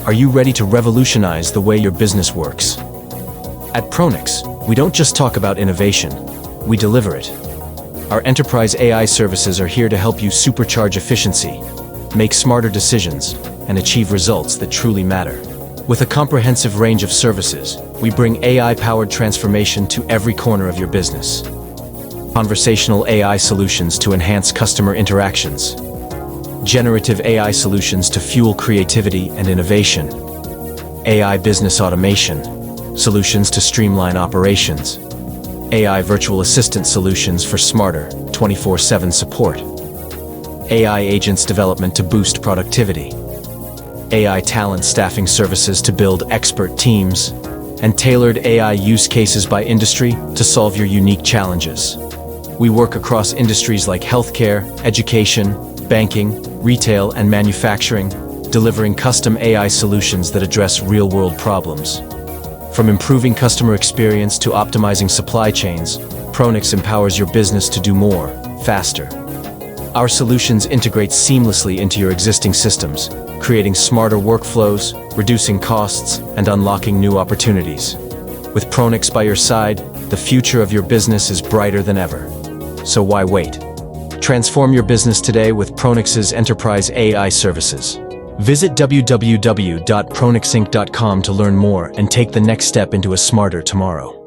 Are you ready to revolutionize the way your business works? At Pronix, we don't just talk about innovation, we deliver it. Our enterprise AI services are here to help you supercharge efficiency, make smarter decisions, and achieve results that truly matter. With a comprehensive range of services, we bring AI-powered transformation to every corner of your business. Conversational AI solutions to enhance customer interactions. Generative AI solutions to fuel creativity and innovation. AI business automation, solutions to streamline operations. AI virtual assistant solutions for smarter, 24/7 support. AI agents development to boost productivity. AI talent staffing services to build expert teams. And tailored AI use cases by industry to solve your unique challenges. We work across industries like healthcare, education, banking, retail, and manufacturing, delivering custom AI solutions that address real-world problems. From improving customer experience to optimizing supply chains, Pronix empowers your business to do more, faster. Our solutions integrate seamlessly into your existing systems, creating smarter workflows, reducing costs, and unlocking new opportunities. With Pronix by your side, the future of your business is brighter than ever. So why wait? Transform your business today with Pronix's Enterprise AI services. Visit www.pronixinc.com to learn more and take the next step into a smarter tomorrow.